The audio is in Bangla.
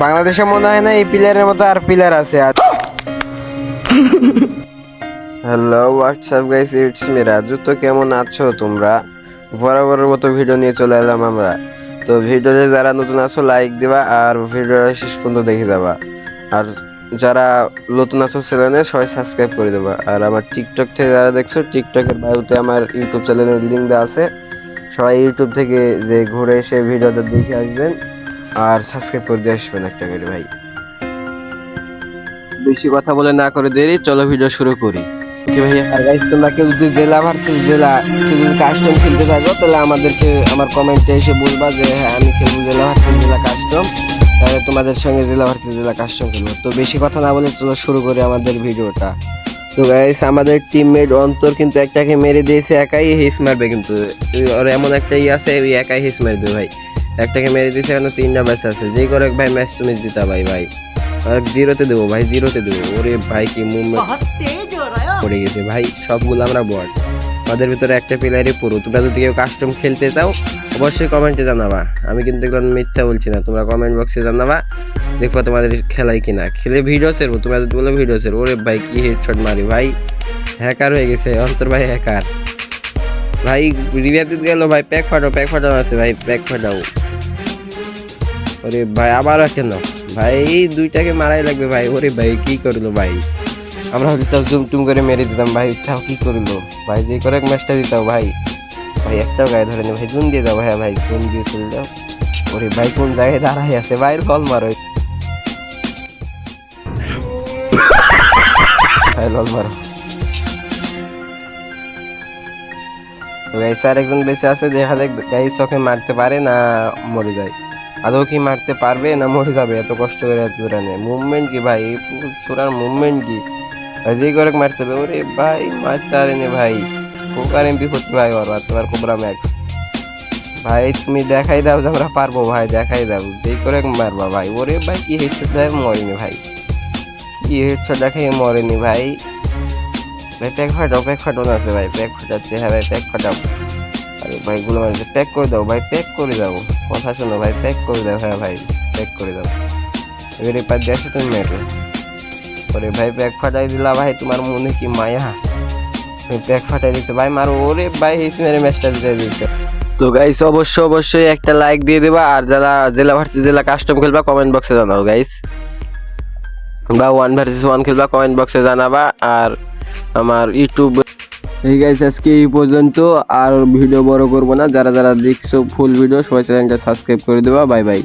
বাংলাদেশে মনে হয় না এই প্লেয়ারের মতো আর প্লেয়ার আছে। আর hello WhatsApp guys, it's me Raju. তো কেমন আছো তোমরা? বরাবরের মতো ভিডিও নিয়ে চলে এলাম আমরা। তো ভিডিওতে যারা নতুন আছো লাইক দিবা আর ভিডিও শেষ পর্যন্ত দেখে যাবা। আর যারা নতুন আছো চ্যানেলে সবাই সাবস্ক্রাইব করে দেবা। আর আমার টিকটক থেকে যারা দেখছো, টিকটকের বায়োতে আমার ইউটিউব চ্যানেলের লিঙ্ক দেওয়া আছে। সবাই ইউটিউব থেকে যে ঘুরে এসে ভিডিওটা দেখে আসবেন আর সাবস্ক্রাইব করে দিয়ে আসবেন একটা করে ভাই। বেশি কথা বলে না করে দেরি, চলো ভিডিও শুরু করি। ওকে ভাইয়া। আর গাইস, তোমরা কেউ যদি জেলা ভার্সেস জেলা কেউ যদি কাস্টম খেলতে থাকো, তাহলে আমাদেরকে আমার কমেন্টে এসে বলবা যে হ্যাঁ আমি খেলবো জেলা ভার্সেস জেলা কাস্টম। তাহলে তোমাদের সঙ্গে জেলা ভার্সেস জেলা কাস্টম খেলবো। তো বেশি কথা না বলে চলো শুরু করি আমাদের ভিডিওটা। তো গাইস, আমাদের টিমমেট অন্তর কিন্তু একটাকে মেরে দিয়েছে, একাই হিস মারবে কিন্তু। আর এমন একটা আছে, ওই একাই হিস মেরে দেবে ভাই। একটাকে মেরে দিয়েছে, এখন 3টা ম্যাচ আছে। যেই করে ভাই ম্যাচ তুমি জিতা ভাই। আর জিরোতে দেবো ভাই, জিরোতে দেবো। ওরে ভাই কি মুভমেন্ট পড়ে গেছে ভাই, সবগুলো আমরা বট। ওদের ভিতরে একটা প্লেয়ারই পুরো। তোমরা যদি কেউ কাস্টম খেলতে চাও অবশ্যই কমেন্টে জানাবা। আমি কিন্তু এখন মিথ্যা বলছি না, তোমরা কমেন্ট বক্সে জানাবা। দেখবো তোমাদের খেলাই কিনা, খেলে ভিডিও ছেড়বো। তোমরা যদি বলো ভিডিও ছেড়বো। ওরে ভাই কি হেডশট মারি ভাই, হ্যাকার হয়ে গেছে অন্তর ভাই, হ্যাকার ভাই। রিভাইভ দিতে গেল ভাই, প্যাক ফাটানো আছে ভাই, প্যাক ফাটাও। ওরে ভাই আবার কেন ভাই, এই দুইটাকে মারাই লাগবে ভাই। ওরে ভাই কি করলো ভাই, আমরা হয়তো জুম টুম করে মেরে দিতাম ভাই। তাও কি করলো ভাই, যে করে ম্যাচটা দিতাম ভাই। ভাই একটাও গায়ে ধরেনি ভাই, জুম দিয়ে যাও হ্যাঁ ভাই, জুম দিয়ে চলে যাও। ওরে ভাই কোন জায়গায় দাঁড়াই আছে ভাই, কল মারো ভাই, লল মারো গাইস। আর একজন বেঁচে আছে, দেখা যাক গাইস ওকে মারতে পারে না মরে যায়। আদৌ কি মারতে পারবে না মরে যাবে? এত কষ্ট করে এত দূরে নেয়। মুভমেন্ট কি ভাই, ছোড়ার মুভমেন্ট কি ভাই, যেই করে মারতে হবে। ওরে ভাই মারতে পারেনি ভাই, কোকার এমপি করতে ভাই, ওর তোমার কোবরা ম্যাক্স ভাই। তুমি দেখাই দাও যে আমরা পারবো ভাই, দেখাই দাও যেই করে মারবা ভাই। ওরে ভাই কি হেডশট দেয়, মরেনি ভাই। কি হেডশট দেখাই মরেনি ভাই। ভাই প্যাক ফাটানো আছে ভাই, প্যাক ফাটাচ্ছে হ্যাঁ ভাই, প্যাক ফাটাও। আরে ভাই গুলো মারছে, প্যাক করে দাও ভাই, প্যাক করে দাও। কথা শোনো ভাই, প্যাক করে দাও হ্যাঁ ভাই, প্যাক করে দাও। এবারে পার দিয়ে আসো তুমি মেরো। ওরে ভাই প্যাক ফাটাই দিলা ভাই, তোমার মনে কি মায়া, তুমি প্যাক ফাটাই দিচ্ছে ভাই, মারো। ওরে ভাই হিস মেরে ম্যাচটা দিয়ে দিচ্ছে। তো গাইস অবশ্যই একটা লাইক দিয়ে দেবা। আর যারা জেলা ভার্সেস জেলা কাস্টম খেলবা কমেন্ট বক্সে জানাও গাইস, বা 1 ভার্সেস 1 খেলবা কমেন্ট বক্সে জানাবা। আর আমার ইউটিউব এই গাইস আজকে এই পর্যন্ত, আর ভিডিও বড় করবো না। যারা যারা দেখছো ফুল ভিডিও সবাই চ্যানেলটা সাবস্ক্রাইব করে দেবা। Bye bye.